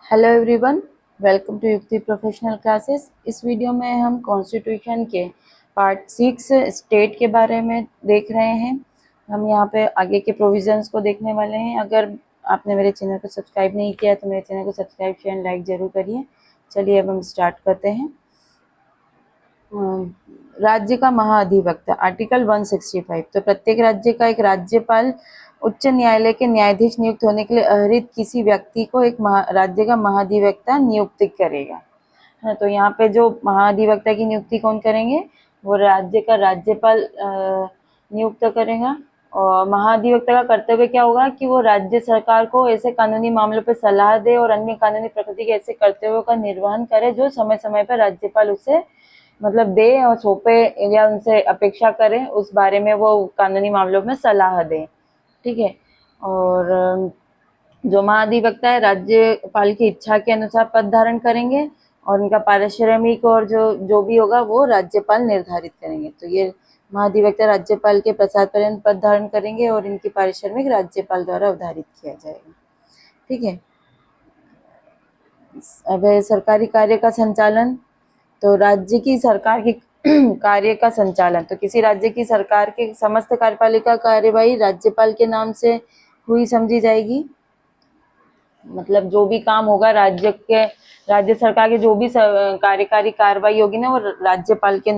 Hello everyone, welcome to युक्ति professional classes. इस video में हम कॉन्स्टिट्यूशन के पार्ट 6 स्टेट के बारे में देख रहे हैं। हम यहाँ पे आगे के प्रोविजंस को देखने वाले हैं। अगर आपने मेरे चैनल को सब्सक्राइब नहीं किया तो मेरे चैनल को सब्सक्राइब शेयर लाइक जरूर करिए। चलिए अब हम स्टार्ट करते हैं। राज्य का महाधिवक्ता आर्टिकल 165। तो प्रत्येक राज्य का एक राज्यपाल उच्च न्यायालय के न्यायाधीश नियुक्त होने के लिए अहरित किसी व्यक्ति को एक राज्य का महाधिवक्ता नियुक्त करेगा। हाँ, तो यहाँ पे जो महाधिवक्ता की नियुक्ति कौन करेंगे, वो राज्य का राज्यपाल नियुक्त करेगा। और महाधिवक्ता का कर्तव्य क्या होगा कि वो राज्य सरकार को ऐसे कानूनी मामलों पर सलाह दे और अन्य कानूनी प्रकृति के ऐसे कर्तव्यों का निर्वहन करे जो समय समय पर राज्यपाल उसे मतलब दे और सौंपे या उनसे अपेक्षा करें उस बारे में वो कानूनी मामलों में सलाह दें। ठीक है। और जो महाधिवक्ता है राज्यपाल की इच्छा के अनुसार पद धारण करेंगे और उनका पारिश्रमिक और जो भी होगा वो राज्यपाल निर्धारित करेंगे। तो ये महाधिवक्ता राज्यपाल के प्रसाद पर्यंत पद धारण करेंगे और इनकी पारिश्रमिक राज्यपाल द्वारा अवधारित किया जाएगा। ठीक है। अब सरकारी कार्य का संचालन। तो राज्य की सरकार के कार्य का संचालन, तो किसी राज्य की सरकार के समस्त कार्यपालिका कार्यवाही राज्यपाल के नाम से हुई समझी जाएगी। मतलब जो भी काम होगा राज्य सरकार के जो भी कार्यकारी कार्रवाई होगी ना, वो राज्यपाल के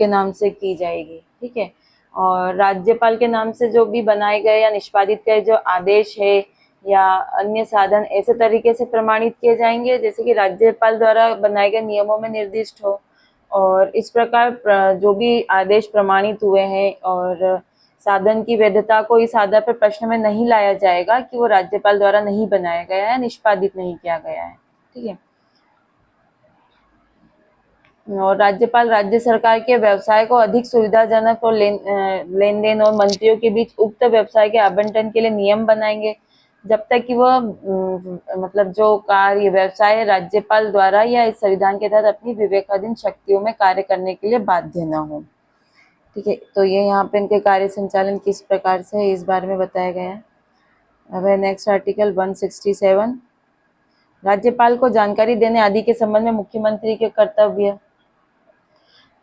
नाम से की जाएगी। ठीक है। और राज्यपाल के नाम से जो भी बनाए गए या निष्पादित किए जो आदेश है या अन्य साधन ऐसे तरीके से प्रमाणित किए जाएंगे जैसे कि राज्यपाल द्वारा बनाए गए नियमों में निर्दिष्ट हो। और इस प्रकार जो भी आदेश प्रमाणित हुए हैं और साधन की वैधता को इस आधार पर प्रश्न में नहीं लाया जाएगा कि वो राज्यपाल द्वारा नहीं बनाया गया है, निष्पादित नहीं किया गया है। ठीक है। और राज्यपाल राज्य सरकार के व्यवसाय को अधिक सुविधाजनक और लेन देन और मंत्रियों के बीच उक्त व्यवसाय के आवंटन के लिए नियम बनाएंगे जब तक कि वह मतलब जो कार्य व्यवसाय है राज्यपाल द्वारा या इस संविधान के तहत अपनी विवेकाधीन शक्तियों में कार्य करने के लिए बाध्य न हो। ठीक है। तो ये यहाँ पे इनके कार्य संचालन किस प्रकार से है इस बारे में बताया गया है। अब है नेक्स्ट आर्टिकल 167। राज्यपाल को जानकारी देने आदि के संबंध में मुख्यमंत्री के कर्तव्य।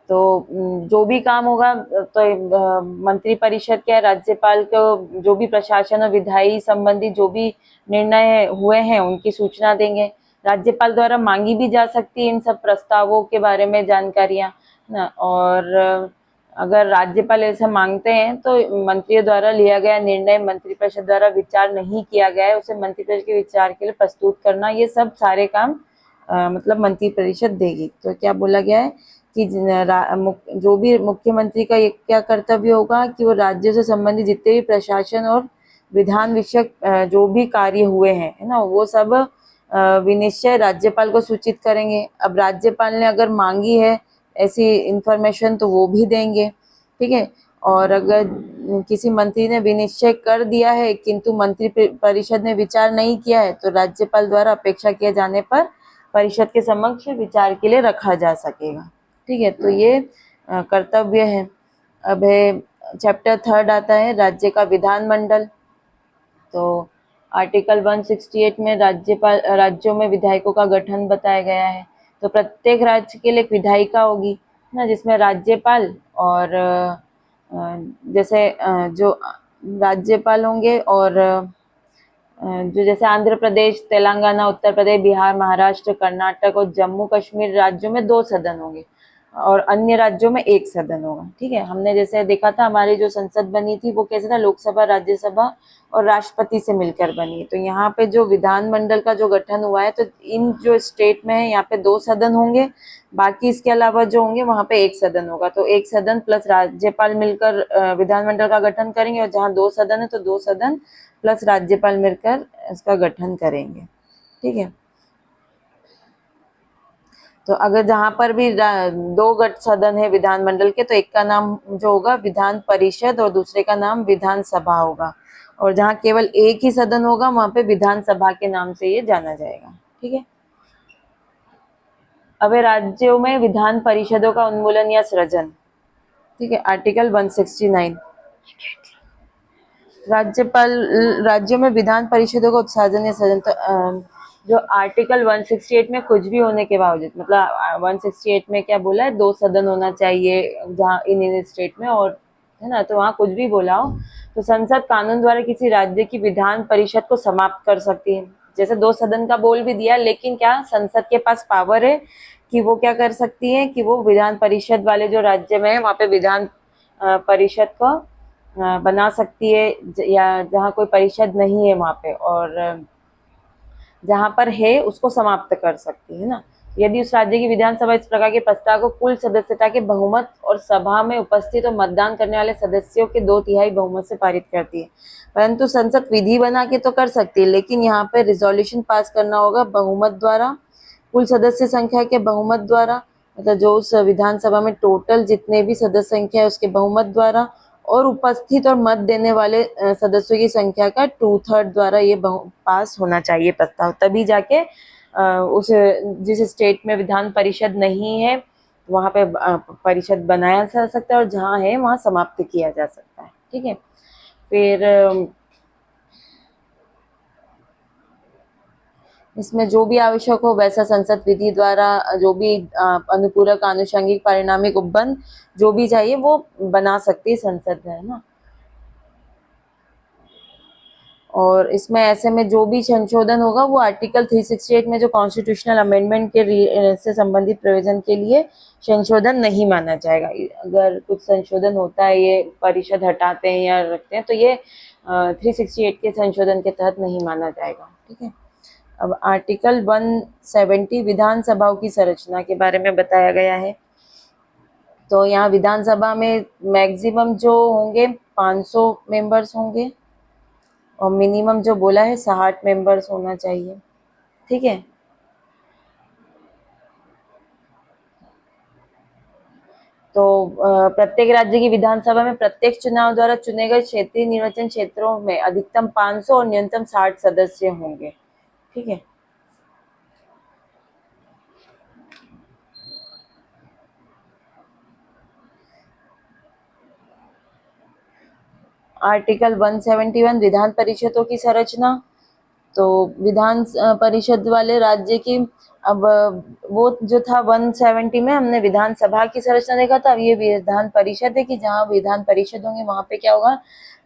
तो जो भी काम होगा तो मंत्री परिषद के राज्यपाल को जो भी प्रशासन और विधायी संबंधी जो भी निर्णय हुए हैं उनकी सूचना देंगे। राज्यपाल द्वारा मांगी भी जा सकती है इन सब प्रस्तावों के बारे में जानकारियां ना। और अगर राज्यपाल ऐसा मांगते हैं तो मंत्रियों द्वारा लिया गया निर्णय मंत्री परिषद द्वारा विचार नहीं किया गया है उसे मंत्री परिषद के विचार के लिए प्रस्तुत करना, ये सब सारे काम मतलब मंत्री परिषद देगी। तो क्या बोला गया है कि जो भी मुख्यमंत्री का ये क्या कर्तव्य होगा कि वो राज्य से संबंधित जितने भी प्रशासन और विधान विषयक जो भी कार्य हुए हैं है ना, वो सब विनिश्चय राज्यपाल को सूचित करेंगे। अब राज्यपाल ने अगर मांगी है ऐसी इंफॉर्मेशन तो वो भी देंगे। ठीक है। और अगर किसी मंत्री ने विनिश्चय कर दिया है किंतु मंत्री परिषद ने विचार नहीं किया है तो राज्यपाल द्वारा अपेक्षा किए जाने पर परिषद के समक्ष विचार के लिए रखा जा सकेगा। ठीक है। तो ये कर्तव्य है। अब है चैप्टर 3 आता है राज्य का विधानमंडल। तो आर्टिकल 168 में राज्यों में विधायकों का गठन बताया गया है। तो प्रत्येक राज्य के लिए एक विधायिका होगी ना, जिसमें राज्यपाल और जैसे जो राज्यपाल होंगे और जो जैसे आंध्र प्रदेश, तेलंगाना, उत्तर प्रदेश, बिहार, महाराष्ट्र, कर्नाटक और जम्मू कश्मीर राज्यों में 2 सदन होंगे और अन्य राज्यों में 1 सदन होगा। ठीक है। हमने जैसे देखा था हमारी जो संसद बनी थी वो कैसे था, लोकसभा, राज्यसभा और राष्ट्रपति से मिलकर बनी है। तो यहाँ पे जो विधानमंडल का जो गठन हुआ है तो इन जो स्टेट में है यहाँ पे 2 सदन होंगे, बाकी इसके अलावा जो होंगे वहां पे 1 सदन होगा। तो 1 सदन प्लस राज्यपाल मिलकर विधानमंडल का गठन करेंगे और जहाँ 2 सदन है तो 2 सदन प्लस राज्यपाल मिलकर इसका गठन करेंगे। ठीक है। तो अगर जहां पर भी 2 गठ सदन है विधानमंडल के तो एक का नाम जो होगा विधान परिषद और दूसरे का नाम विधानसभा होगा, और जहां केवल एक ही सदन होगा वहां पे विधानसभा के नाम से ये जाना जाएगा। ठीक है। अब राज्यों में विधान परिषदों का उन्मूलन या सृजन। ठीक है। आर्टिकल 169। राज्यपाल राज्यों में विधान परिषदों का उत्साधन या सदन, तो जो आर्टिकल 168 में कुछ भी होने के बावजूद, मतलब 168 में क्या बोला है, 2 सदन होना चाहिए जहाँ इन स्टेट में, और है ना, तो वहाँ कुछ भी बोला हो तो संसद कानून द्वारा किसी राज्य की विधान परिषद को समाप्त कर सकती है। जैसे 2 सदन का बोल भी दिया, लेकिन क्या संसद के पास पावर है कि वो क्या कर सकती है कि वो विधान परिषद वाले जो राज्य में है वहाँ पे विधान परिषद को बना सकती है, या जहाँ कोई परिषद नहीं है वहाँ पे, और जहाँ पर है उसको समाप्त कर सकती है ना। यदि उस राज्य की विधानसभा इस प्रकार के प्रस्ताव को कुल सदस्यता के बहुमत और सभा में उपस्थित और मतदान करने वाले सदस्यों के 2/3 बहुमत से पारित करती है। परंतु संसद विधि बना के तो कर सकती है, लेकिन यहाँ पे रिजोल्यूशन पास करना होगा बहुमत द्वारा, कुल सदस्य संख्या के बहुमत द्वारा, मतलब जो उस विधानसभा में टोटल जितने भी सदस्य संख्या है उसके बहुमत द्वारा, और उपस्थित और मत देने वाले सदस्यों की संख्या का 2/3 द्वारा ये पास होना चाहिए प्रस्ताव, तभी जाके उस जिस स्टेट में विधान परिषद नहीं है वहाँ पे परिषद बनाया जा सकता है, और जहाँ है वहाँ समाप्त किया जा सकता है। ठीक है, फिर इसमें जो भी आवश्यक हो वैसा संसद विधि द्वारा जो भी अनुपूरक आनुषंगिक पारिणामिक उपबंध जो भी चाहिए वो बना सकती है संसद, है ना। और इसमें ऐसे में जो भी संशोधन होगा वो आर्टिकल 368 में जो कॉन्स्टिट्यूशनल अमेंडमेंट के से संबंधित प्रयोजन के लिए संशोधन नहीं माना जाएगा। अगर कुछ संशोधन होता है, ये परिषद हटाते हैं या रखते हैं, तो ये 368 के संशोधन के तहत नहीं माना जाएगा। ठीक है, अब आर्टिकल 170 विधानसभाओं की संरचना के बारे में बताया गया है। तो यहाँ विधानसभा में मैक्सिमम जो होंगे 500 मेंबर्स होंगे, और मिनिमम जो बोला है 60 मेंबर्स होना चाहिए। ठीक है, तो प्रत्येक राज्य की विधानसभा में प्रत्येक चुनाव द्वारा चुने गए क्षेत्रीय निर्वाचन क्षेत्रों में अधिकतम 500 और न्यूनतम 60 सदस्य होंगे। ठीक है, आर्टिकल 171 विधान परिषदों की संरचना। तो विधान परिषद वाले राज्य की, अब वो जो था 170 में हमने विधानसभा की संरचना देखा था, अब ये विधान परिषद है कि जहाँ विधान परिषद होंगे वहाँ पे क्या होगा,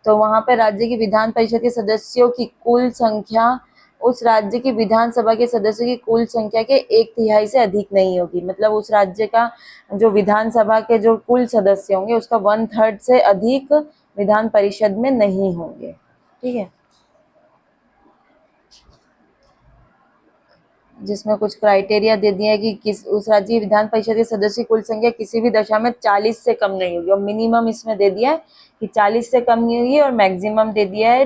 तो वहाँ पे राज्य की विधान परिषद के सदस्यों की कुल संख्या उस राज्य की विधानसभा के सदस्यों की कुल संख्या के 1/3 से अधिक नहीं होगी। मतलब उस राज्य का जो विधानसभा के जो कुल सदस्य होंगे उसका 1/3 से अधिक विधान परिषद में नहीं होंगे। ठीक है, जिसमें कुछ क्राइटेरिया दे दिया है कि किस उस राज्य की विधान परिषद के सदस्य की कुल संख्या किसी भी दशा में 40 से कम नहीं होगी, और मिनिमम इसमें दे दिया है कि 40 से कम नहीं होगी, और मैक्सिमम दे दिया है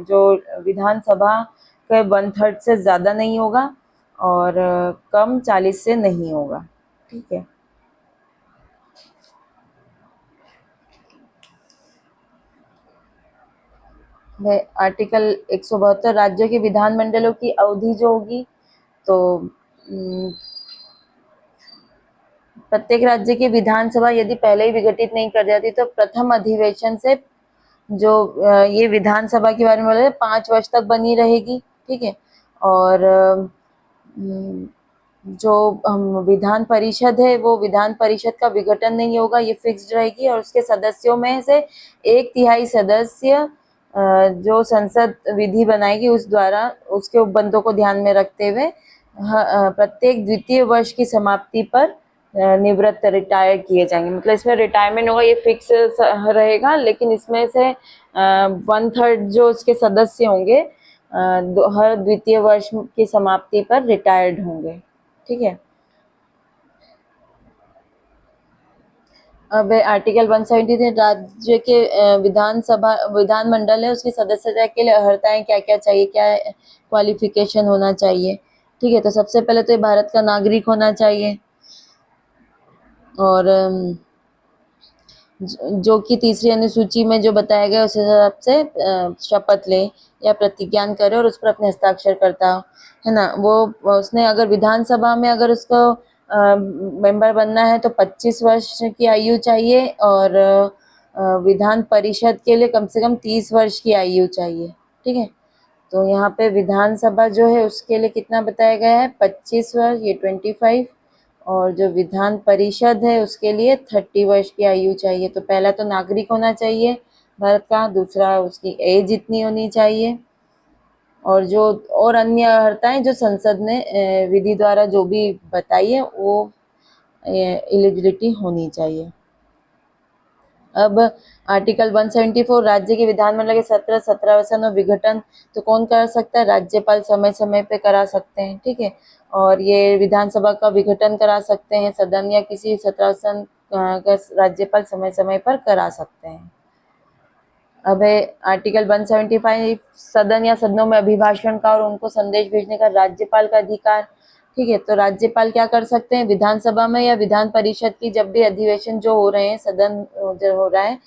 जो विधानसभा के 1/3 से ज़्यादा नहीं होगा, और कम 40 से नहीं होगा। ठीक है, वह आर्टिकल 172 राज्यों के विधानमंडलों की अवधि जो होगी, तो प्रत्येक राज्य की विधानसभा यदि पहले ही विघटित नहीं कर जाती तो प्रथम अधिवेशन से जो ये विधानसभा के बारे में बोले 5 वर्ष तक बनी रहेगी। ठीक है, और जो विधान परिषद है वो विधान परिषद का विघटन नहीं होगा, ये फिक्स्ड रहेगी, और उसके सदस्यों में से 1/3 सदस्य जो संसद विधि बनाएगी उस द्वारा उसके उपबंधों को ध्यान में रखते हुए प्रत्येक द्वितीय वर्ष की समाप्ति पर निवृत्त रिटायर किए जाएंगे। मतलब इसमें रिटायरमेंट होगा, ये फिक्स रहेगा, लेकिन इसमें से 1/3 जो उसके सदस्य होंगे हर द्वितीय वर्ष की समाप्ति पर रिटायर्ड होंगे। ठीक है, अब आर्टिकल 173 राज्य के विधानसभा विधानमंडल है उसकी सदस्यता के लिए अर्हताएं क्या क्या चाहिए, क्या क्वालिफिकेशन होना चाहिए। ठीक है, तो सबसे पहले तो ये भारत का नागरिक होना चाहिए, और जो कि तीसरी अनुसूची में जो बताया गया उस हिसाब से शपथ ले या प्रतिज्ञान करे और उस पर अपने हस्ताक्षर करता हो, है ना। वो उसने अगर विधानसभा में अगर उसको मेंबर बनना है तो 25 वर्ष की आयु चाहिए, और विधान परिषद के लिए कम से कम 30 वर्ष की आयु चाहिए। ठीक है, तो यहाँ पे विधानसभा जो है उसके लिए कितना बताया गया है, 25 वर्ष, ये 25। और जो विधान परिषद है उसके लिए 30 वर्ष की आयु चाहिए। तो पहला तो नागरिक होना चाहिए भारत का, दूसरा उसकी एज इतनी होनी चाहिए, और जो और अन्य अर्हताएं जो संसद ने विधि द्वारा जो भी बताई है वो एलिजिबिलिटी होनी चाहिए। अब आर्टिकल 174, राज्य के विधानमंडल के 17 और विघटन तो कौन कर सकता है, राज्यपाल समय समय पे करा सकते हैं। ठीक है, और ये विधानसभा का विघटन करा सकते हैं सदन या किसी 17 का राज्यपाल समय समय पर करा सकते हैं। अब है आर्टिकल 175, सदन या सदनों में अभिभाषण का और उनको संदेश भेजने का राज्यपाल का अधिकार। ठीक है, तो राज्यपाल क्या कर सकते हैं, विधानसभा में या विधान परिषद की जब भी अधिवेशन जो हो रहे हैं, सदन जो हो रहा है,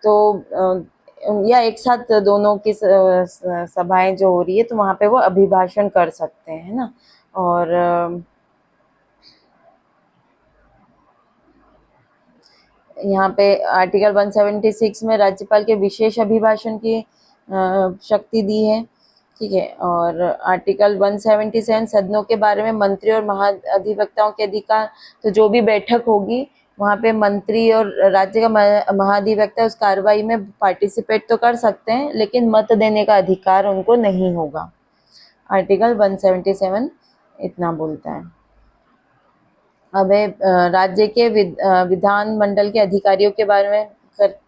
तो या एक साथ दोनों की सभाएं जो हो रही है, तो वहां पे वो अभिभाषण कर सकते हैं, है ना। और यहाँ पे आर्टिकल 176 में राज्यपाल के विशेष अभिभाषण की शक्ति दी है। ठीक है, और आर्टिकल 177, सदनों के बारे में मंत्री और महाधिवक्ताओं के अधिकार। तो जो भी बैठक होगी वहाँ पे मंत्री और राज्य का महाधिवक्ता उस कार्रवाई में पार्टिसिपेट तो कर सकते हैं, लेकिन मत देने का अधिकार उनको नहीं होगा। आर्टिकल 177 इतना बोलता है। अब है राज्य के विधानमंडल के अधिकारियों के बारे में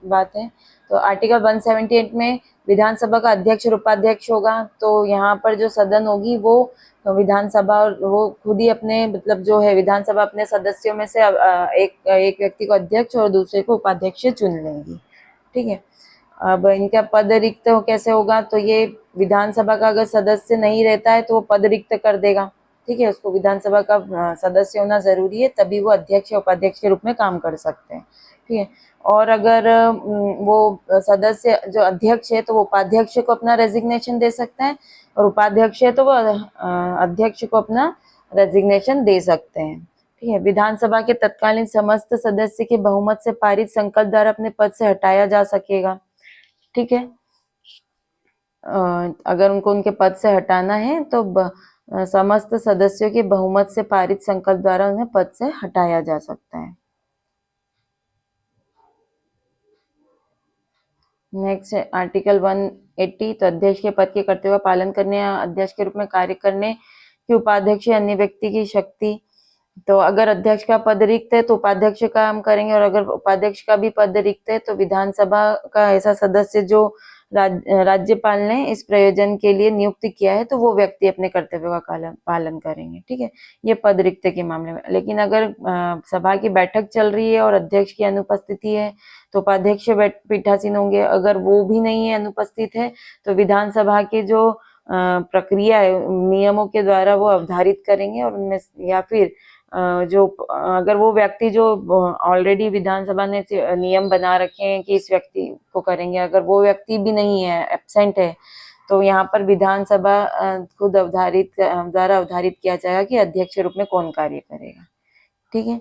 बात है। तो आर्टिकल 178 में विधानसभा का अध्यक्ष और उपाध्यक्ष होगा। तो यहाँ पर जो सदन होगी वो विधानसभा, और वो खुद ही अपने मतलब जो है विधानसभा अपने सदस्यों में से एक व्यक्ति को अध्यक्ष और दूसरे को उपाध्यक्ष चुन लेंगी। ठीक है, अब इनका पद रिक्त कैसे होगा, तो ये विधानसभा का अगर सदस्य नहीं रहता है तो वो पद रिक्त कर देगा। ठीक है, उसको विधानसभा का सदस्य होना जरूरी है, तभी वो अध्यक्ष या उपाध्यक्ष के रूप में काम कर सकते हैं। ठीक है, और अगर वो सदस्य जो अध्यक्ष है तो वो उपाध्यक्ष को अपना रेजिग्नेशन दे सकते हैं, और उपाध्यक्ष है तो वो अध्यक्ष को अपना रेजिग्नेशन दे सकते हैं। ठीक है, विधानसभा के तत्कालीन समस्त सदस्य के बहुमत से पारित संकल्प द्वारा अपने पद से हटाया जा सकेगा। ठीक है, अगर उनको उनके पद से हटाना है तो समस्त सदस्यों के बहुमत से पारित संकल्प द्वारा उन्हें पद से हटाया जा सकता है। नेक्स्ट है आर्टिकल 180, तो अध्यक्ष के पद के कर्तव्य का पालन करने या अध्यक्ष के रूप में कार्य करने की उपाध्यक्ष या अन्य व्यक्ति की शक्ति। तो अगर अध्यक्ष का पद रिक्त है तो उपाध्यक्ष काम करेंगे, और अगर उपाध्यक्ष का भी पद रिक्त है तो विधानसभा का ऐसा सदस्य जो राज्यपाल ने इस प्रयोजन के लिए नियुक्त किया है तो वो व्यक्ति अपने कर्तव्यों का पालन करेंगे। ठीक है, ये पद रिक्त के मामले में। लेकिन अगर सभा की बैठक चल रही है और अध्यक्ष की अनुपस्थिति है तो उपाध्यक्ष पीठासीन होंगे। अगर वो भी नहीं है, अनुपस्थित है, तो विधानसभा के जो प्रक्रिया है नियमों के द्वारा वो अवधारित करेंगे, और उनमें या फिर जो अगर वो व्यक्ति जो ऑलरेडी विधानसभा ने नियम बना रखे हैं कि इस व्यक्ति को करेंगे, अगर वो व्यक्ति भी नहीं है, एब्सेंट है, तो यहाँ पर विधानसभा खुद द्वारा अवधारित किया जाएगा कि अध्यक्ष के रूप में कौन कार्य करेगा। ठीक है,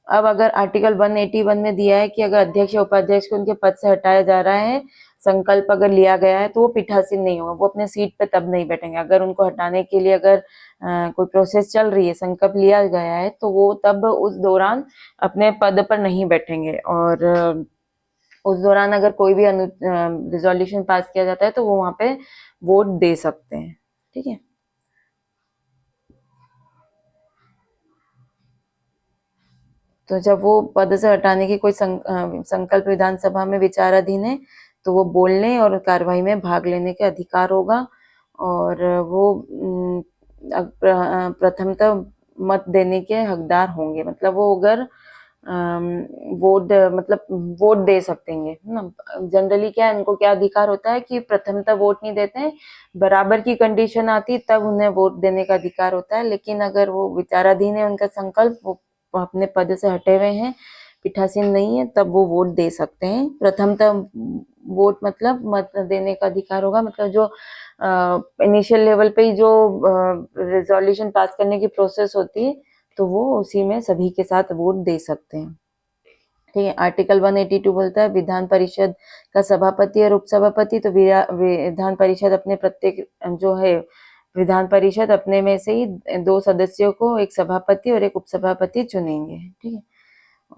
अब अगर आर्टिकल 181 में दिया है कि अगर अध्यक्ष या उपाध्यक्ष को उनके पद से हटाया जा रहा है, संकल्प अगर लिया गया है, तो वो पीठासीन नहीं होगा, वो अपने सीट पे तब नहीं बैठेंगे। अगर उनको हटाने के लिए अगर कोई प्रोसेस चल रही है, संकल्प लिया गया है, तो वो तब उस दौरान अपने पद पर नहीं बैठेंगे। और उस दौरान अगर कोई भी रिजोल्यूशन पास किया जाता है तो वो वहां पे वोट दे सकते हैं। ठीक है, तो जब वो पद से हटाने की कोई संकल्प विधानसभा में विचाराधीन है तो वो बोलने और कार्यवाही में भाग लेने के अधिकार होगा, और वो प्रथमतः मत देने के हकदार होंगे। मतलब वो अगर वोट मतलब वोट दे सकते हैं ना। जनरली क्या है, उनको क्या अधिकार होता है कि प्रथमतः वोट नहीं देते हैं, बराबर की कंडीशन आती तब उन्हें वोट देने का अधिकार होता है। लेकिन अगर वो विचाराधीन है उनका संकल्प, वो अपने पद से हटे हुए हैं, पीठासीन नहीं है, तब वो वोट दे सकते हैं। प्रथमतः वोट मतलब मत देने का अधिकार होगा, मतलब जो इनिशियल लेवल पे ही जो रिजोल्यूशन पास करने की प्रोसेस होती है, तो वो उसी में सभी के साथ वोट दे सकते हैं। ठीक है। आर्टिकल 182 बोलता है विधान परिषद का सभापति और उपसभापति, तो विधान परिषद अपने प्रत्येक जो है विधान परिषद अपने में से ही 2 सदस्यों को, एक सभापति और एक उपसभापति चुनेंगे। ठीक है।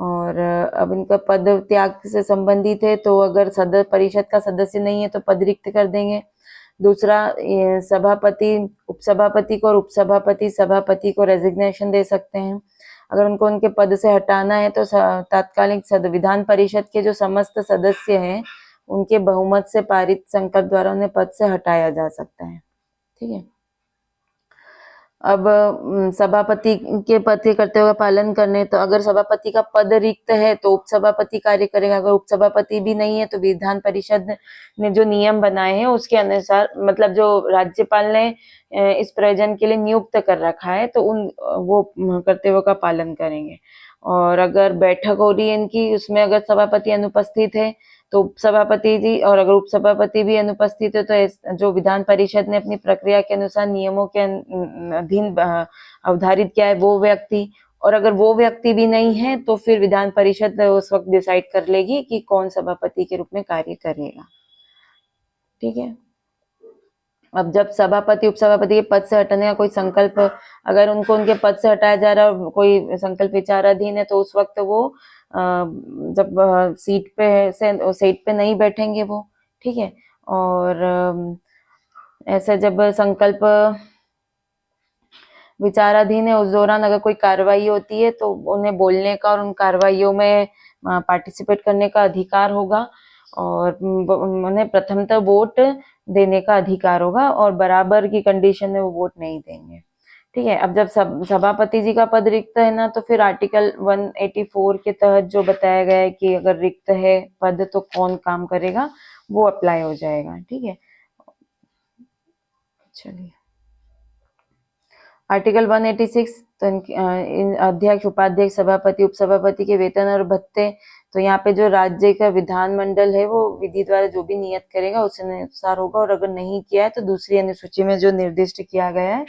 और अब इनका पद त्याग से संबंधित है, तो अगर परिषद का सदस्य नहीं है तो पद रिक्त कर देंगे। दूसरा, सभापति उपसभापति को और उपसभापति सभापति को रेजिग्नेशन दे सकते हैं। अगर उनको उनके पद से हटाना है तो तात्कालिक विधान परिषद के जो समस्त सदस्य हैं उनके बहुमत से पारित संकल्प द्वारा उन्हें पद से हटाया जा सकता है। ठीक है। अब सभापति के पद के कर्तव्यों का पालन करने, तो अगर सभापति का पद रिक्त है तो उपसभापति कार्य करेगा। अगर उपसभापति भी नहीं है तो विधान परिषद ने जो नियम बनाए हैं उसके अनुसार, मतलब जो राज्यपाल ने इस प्रयोजन के लिए नियुक्त कर रखा है, तो वो कर्तव्यों का पालन करेंगे। और अगर बैठक हो रही है इनकी, उसमें अगर सभापति अनुपस्थित है तो उपसभापति जी, और अगर उपसभापति भी अनुपस्थित है तो जो विधान परिषद ने अपनी प्रक्रिया के अनुसार नियमों के अधीन अवधारित किया है वो व्यक्ति, और अगर वो व्यक्ति भी नहीं है तो फिर विधान परिषद उस वक्त डिसाइड कर लेगी कि कौन सभापति के रूप में कार्य करेगा। ठीक है। अब जब सभापति उपसभापति के पद से हटने का कोई संकल्प, अगर उनको उनके पद से हटाया जा रहा है, कोई संकल्प विचाराधीन है, तो उस वक्त वो जब सीट पे नहीं बैठेंगे वो। ठीक है। और ऐसे जब संकल्प विचाराधीन है उस दौरान अगर कोई कार्रवाई होती है तो उन्हें बोलने का और उन कार्रवाइयों में पार्टिसिपेट करने का अधिकार होगा, और उन्हें प्रथमतः वोट देने का अधिकार होगा, और बराबर की कंडीशन में वो वोट नहीं देंगे। ठीक है। अब जब सभापति जी का पद रिक्त है ना, तो फिर आर्टिकल 184 के तहत जो बताया गया है कि अगर रिक्त है पद तो कौन काम करेगा, वो अप्लाई हो जाएगा। ठीक है। चलिए, आर्टिकल 186, तो अध्यक्ष, उपाध्यक्ष, सभापति, उपसभापति के वेतन और भत्ते, तो यहाँ पे जो राज्य का विधानमंडल है वो विधि द्वारा जो भी नियत करेगा उसके अनुसार होगा, और अगर नहीं किया है तो दूसरी अनुसूची में जो निर्दिष्ट किया गया है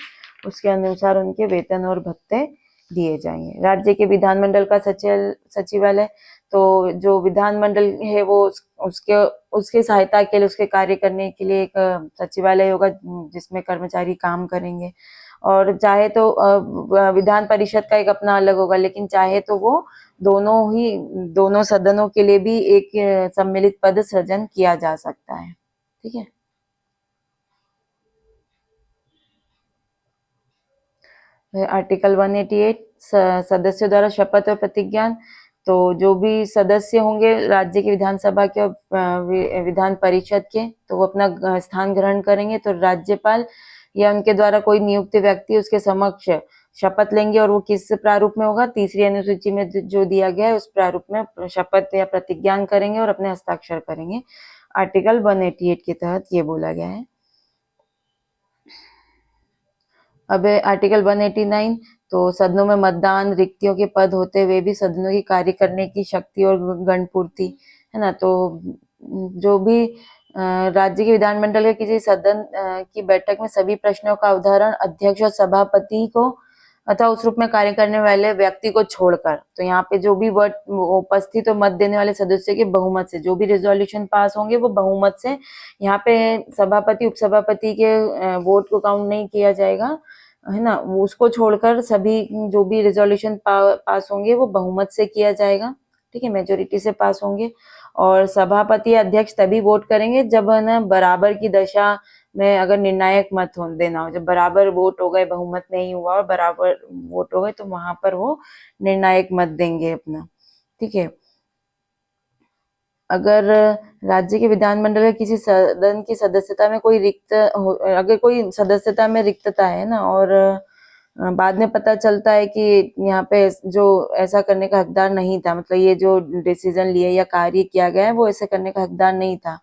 उसके अनुसार उनके वेतन और भत्ते दिए जाएंगे। राज्य के विधानमंडल का सचिवालय, तो जो विधानमंडल है वो उसके सहायता के लिए, उसके कार्य करने के लिए एक सचिवालय होगा जिसमें कर्मचारी काम करेंगे। और चाहे तो विधान परिषद का एक अपना अलग होगा, लेकिन चाहे तो वो दोनों सदनों के लिए भी एक सम्मिलित पद सृजन किया जा सकता है। ठीक है। आर्टिकल 188, सदस्यों द्वारा शपथ और प्रतिज्ञा, तो जो भी सदस्य होंगे राज्य की विधानसभा के और विधान परिषद के, तो वो अपना स्थान ग्रहण करेंगे, तो राज्यपाल या उनके द्वारा कोई नियुक्त व्यक्ति उसके समक्ष शपथ लेंगे, और वो किस प्रारूप में होगा, तीसरी अनुसूची में जो दिया गया है उस प्रारूप में शपथ या प्रतिज्ञान करेंगे और अपने हस्ताक्षर करेंगे। आर्टिकल 188 के तहत ये बोला गया है। अब आर्टिकल 189, तो सदनों में मतदान, रिक्तियों के पद होते हुए भी सदनों की कार्य करने की शक्ति और गणपूर्ति, है ना। तो जो भी राज्य के विधानमंडल के किसी सदन की बैठक में सभी प्रश्नों का अवधारण अध्यक्ष और सभापति को अथवा उस रूप में कार्य करने वाले व्यक्ति को छोड़कर, तो यहाँ पे जो भी उपस्थित और मत देने वाले सदस्यों के बहुमत से जो भी रेजोल्यूशन पास होंगे वो बहुमत से, यहाँ पे सभापति उपसभापति के वोट को काउंट नहीं किया जाएगा, है ना। उसको छोड़कर सभी जो भी रेजोल्यूशन पास होंगे वो बहुमत से किया जाएगा। ठीक है, मेजोरिटी से पास होंगे। और सभापति अध्यक्ष तभी वोट करेंगे जब ना बराबर की दशा में अगर निर्णायक मत देना हो, जब बराबर वोट हो गए, बहुमत नहीं हुआ और बराबर वोट हो गए, तो वहां पर वो निर्णायक मत देंगे अपना। ठीक है। अगर राज्य के विधानमंडल के किसी सदन की सदस्यता में कोई अगर कोई सदस्यता में रिक्तता है ना, और बाद में पता चलता है कि यहाँ पे जो ऐसा करने का हकदार नहीं था, मतलब ये जो डिसीजन लिया या कार्य किया गया है वो ऐसे करने का हकदार नहीं था,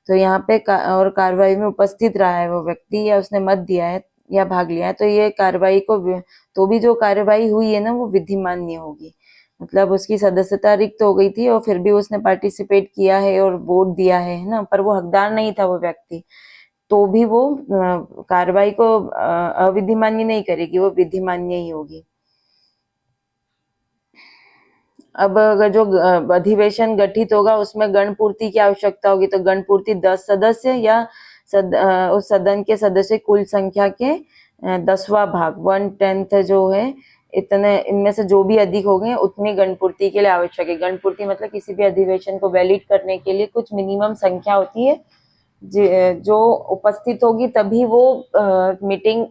तो यहाँ पे और कार्रवाई में उपस्थित रहा है वो व्यक्ति, या उसने मत दिया है या भाग लिया है, तो ये कार्रवाई को, तो भी जो कार्रवाई हुई है ना वो विधिमान्य होगी। मतलब उसकी सदस्यता रिक्त हो गई थी और फिर भी उसने पार्टिसिपेट किया है और वोट दिया है ना, पर वो हकदार नहीं था वो व्यक्ति, तो भी वो कार्रवाई को अविधिमान्य नहीं करेगी, वो विधिमान्य ही होगी। अब अगर जो अधिवेशन गठित होगा उसमें गणपूर्ति की आवश्यकता होगी, तो गणपूर्ति 10 सदस्य या उस सदन के सदस्य कुल संख्या के 10वां भाग 1/10 जो है, इतने इनमें से जो भी अधिक हो गए उतनी गणपूर्ति के लिए आवश्यक है। गणपूर्ति मतलब किसी भी अधिवेशन को वैलिड करने के लिए कुछ मिनिमम संख्या होती है जो उपस्थित होगी, तभी वो मीटिंग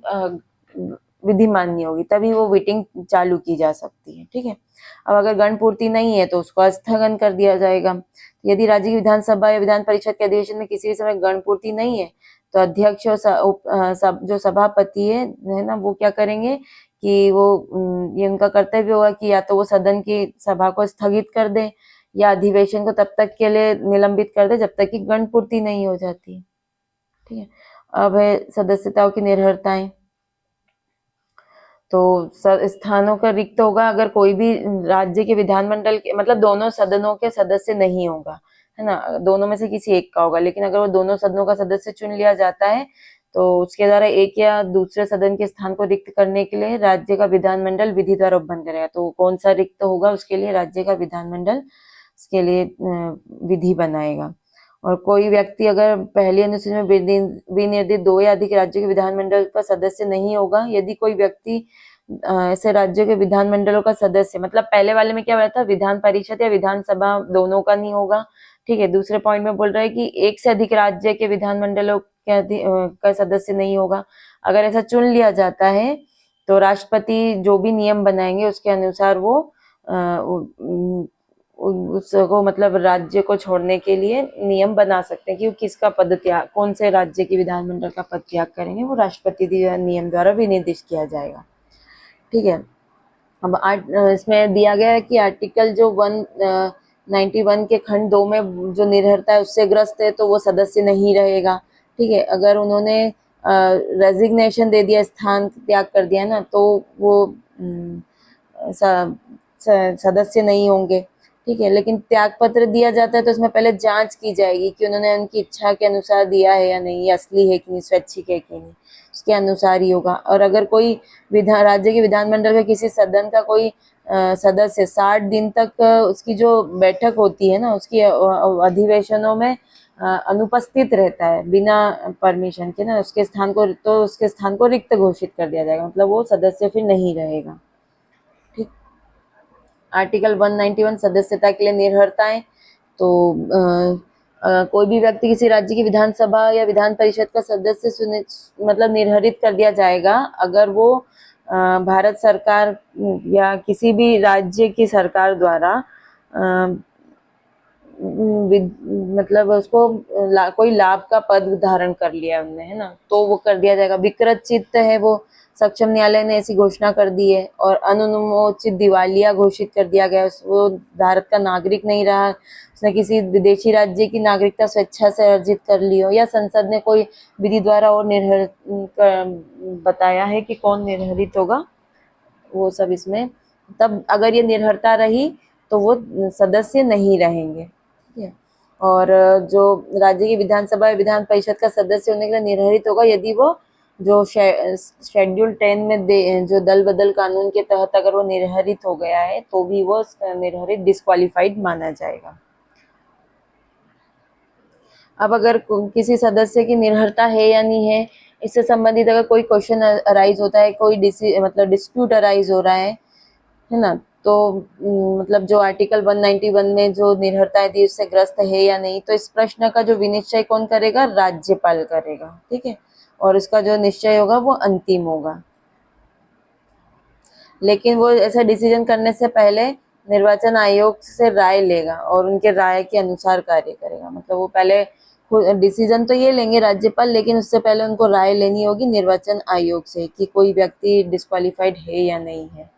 विधि मान्य होगी, तभी वो मीटिंग चालू की जा सकती है। ठीक है, अब अगर गणपूर्ति नहीं है तो उसको स्थगन कर दिया जाएगा। यदि राज्य की विधानसभा या विधान परिषद के अधिवेशन में किसी भी समय गणपूर्ति नहीं है तो अध्यक्ष और जो सभापति है ना, वो क्या करेंगे कि वो ये उनका कर्तव्य होगा कि या तो वो सदन की सभा को स्थगित कर दे या अधिवेशन को तब तक के लिए निलंबित कर दे जब तक कि गणपूर्ति नहीं हो जाती। ठीक है, अब है सदस्यताओं की निर्भरताएं। तो स्थानों का रिक्त होगा अगर कोई भी राज्य के विधानमंडल के मतलब दोनों सदनों के सदस्य नहीं होगा, है ना, दोनों में से किसी एक का होगा। लेकिन अगर वो दोनों सदनों का सदस्य चुन लिया जाता है तो उसके द्वारा एक या दूसरे सदन के स्थान को रिक्त करने के लिए राज्य का विधानमंडल विधि द्वारा उपबंध करेगा। तो कौन सा रिक्त होगा उसके लिए राज्य का विधानमंडल उसके लिए विधि बनाएगा। और कोई व्यक्ति अगर पहली अनुसूची में विनिर्दिष्ट 2 या अधिक राज्यों के विधानमंडल का सदस्य नहीं होगा, यदि कोई व्यक्ति ऐसे राज्यों के विधानमंडलों का सदस्य, मतलब पहले वाले में क्या हुआ था, विधान परिषद या विधानसभा दोनों का नहीं होगा। ठीक है, दूसरे पॉइंट में बोल रहा है कि एक से अधिक राज्य के विधानमंडलों का सदस्य नहीं होगा। अगर ऐसा चुन लिया जाता है तो राष्ट्रपति जो भी नियम बनाएंगे उसके अनुसार वो उसको मतलब राज्य को छोड़ने के लिए नियम बना सकते हैं कि वो किसका पद त्याग, कौन से राज्य के विधानमंडल का पद त्याग करेंगे, वो राष्ट्रपति नियम द्वारा विनिर्दिष्ट किया जाएगा। ठीक है, अब इसमें दिया गया है कि आर्टिकल जो 191 के खंड 2 में जो निर्भरता है उससे ग्रस्त है तो वो सदस्य नहीं रहेगा। ठीक है, अगर उन्होंने रेजिग्नेशन दे दिया, स्थान त्याग कर दिया ना, तो वो सदस्य नहीं होंगे। ठीक है, लेकिन त्याग पत्र दिया जाता है तो उसमें पहले जांच की जाएगी कि उन्होंने उनकी इच्छा के अनुसार दिया है या नहीं, असली है कि नहीं, स्वैच्छिक है कि नहीं, उसके अनुसार ही होगा। और अगर कोई राज्य के विधानमंडल के किसी सदन का कोई सदस्य 60 दिन तक उसकी जो बैठक होती है ना, उसकी अधिवेशनों में अनुपस्थित रहता है बिना परमिशन के ना, उसके स्थान को रिक्त घोषित कर दिया जाएगा, मतलब वो सदस्य फिर नहीं रहेगा। ठीक, आर्टिकल 191 सदस्यता के लिए निर्भरताएं। तो कोई भी व्यक्ति किसी राज्य की विधानसभा या विधान परिषद का सदस्य मतलब निर्धारित कर दिया जाएगा अगर वो भारत सरकार या किसी भी राज्य की सरकार द्वारा मतलब उसको कोई लाभ का पद धारण कर लिया उनने, है ना, तो वो कर दिया जाएगा। विकृत चित्त है वो सक्षम न्यायालय ने ऐसी घोषणा कर दी है। और अनुमोचित दिवालिया घोषित कर दिया गया, वो भारत का नागरिक नहीं रहा, उसने किसी विदेशी राज्य की नागरिकता स्वेच्छा से अर्जित कर ली हो, या संसद ने कोई विधि द्वारा और बताया है कि कौन निर्धारित होगा, वो सब इसमें, तब अगर ये निर्भरता रही तो वो सदस्य नहीं रहेंगे। ठीक है, और जो राज्य की विधानसभा या विधान परिषद का सदस्य होने के लिए निर्धारित होगा यदि वो जो शेड्यूल 10 में जो दल बदल कानून के तहत अगर वो निर्धारित हो गया है तो भी वो निर्धारित डिस्क्वालिफाइड माना जाएगा। अब अगर किसी सदस्य की निर्भरता है या नहीं है, इससे संबंधित अगर कोई क्वेश्चन अराइज होता है, कोई मतलब डिस्प्यूट अराइज हो रहा है ना, तो मतलब जो आर्टिकल 191 में जो निर्भरताएं थी उससे ग्रस्त है या नहीं, तो इस प्रश्न का जो विनिश्चय कौन करेगा, राज्यपाल करेगा। ठीक है, और इसका जो निश्चय होगा वो अंतिम होगा। लेकिन वो ऐसा डिसीजन करने से पहले निर्वाचन आयोग से राय लेगा और उनके राय के अनुसार कार्य करेगा। मतलब वो पहले डिसीजन तो ये लेंगे राज्यपाल, लेकिन उससे पहले उनको राय लेनी होगी निर्वाचन आयोग से कि कोई व्यक्ति डिस्क्वालिफाइड है या नहीं है।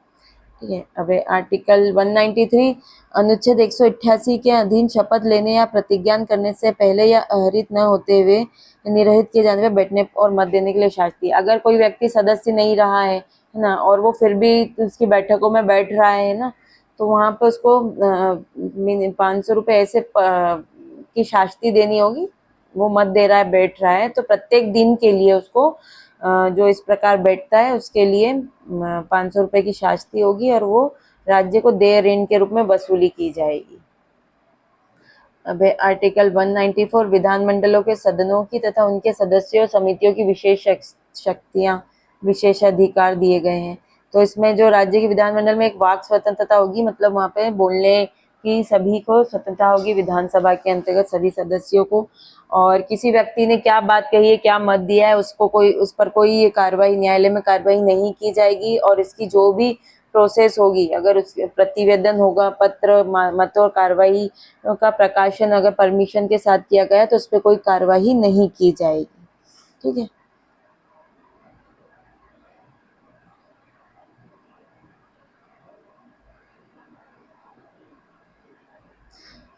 ठीक है, अब आर्टिकल 193 अनुच्छेद 188 के अधीन शपथ लेने या प्रतिज्ञान करने से पहले या आहरित न होते हुए निरहित किए जाने पर बैठने और मत देने के लिए शास्ति। अगर कोई व्यक्ति सदस्य नहीं रहा है ना, और वो फिर भी उसकी बैठकों में बैठ रहा है ना, तो वहां पर उसको 500 रुपये ऐसे की शास्ति देनी होगी। वो मत दे रहा है, बैठ रहा है, तो प्रत्येक दिन के लिए उसको जो इस प्रकार बैठता है उसके लिए 500 रुपये की शास्ति होगी और वो राज्य को देय ऋण के रूप में वसूली की जाएगी। अब है आर्टिकल 194, विधानमंडलों के सदनों की तथा उनके सदस्यों और समितियों की विशेष शक्तियां, विशेषाधिकार दिए गए हैं। तो इसमें जो राज्य के विधानमंडल में एक वाक स्वतंत्रता होगी, मतलब वहां पे बोलने की सभी को स्वतंत्रता होगी, विधानसभा के अंतर्गत सभी सदस्यों को। और किसी व्यक्ति ने क्या बात कही है, क्या मत दिया है, उसको कोई, उस पर कोई कार्रवाई, न्यायालय में कार्रवाई नहीं की जाएगी। और इसकी जो भी प्रोसेस होगी, अगर उस प्रतिवेदन होगा, पत्र, मत और कार्रवाई का प्रकाशन अगर परमिशन के साथ किया गया तो उस पर कोई कार्रवाई नहीं की जाएगी। ठीक है।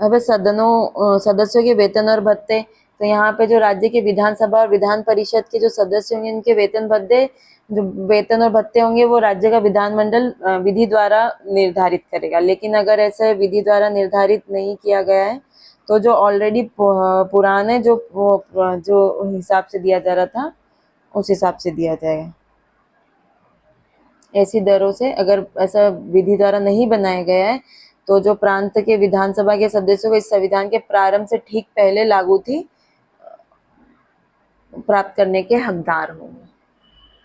अब सदस्यों के वेतन और भत्ते। तो यहाँ पे जो राज्य के विधानसभा और विधान परिषद के जो सदस्य होंगे, इनके वेतन भत्ते, जो वेतन और भत्ते होंगे, वो राज्य का विधानमंडल विधि द्वारा निर्धारित करेगा। लेकिन अगर ऐसे विधि द्वारा निर्धारित नहीं किया गया है तो जो ऑलरेडी पुराने जो हिसाब से दिया जा रहा था, उस हिसाब से दिया जाएगा। ऐसी दरों से, अगर ऐसा विधि द्वारा नहीं बनाया गया है तो जो प्रांत के विधानसभा के सदस्यों को इस संविधान के प्रारंभ से ठीक पहले लागू थी, प्राप्त करने के हकदार होंगे।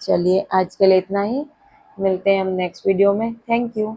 चलिए आज के लिए इतना ही, मिलते हैं हम नेक्स्ट वीडियो में। Thank you.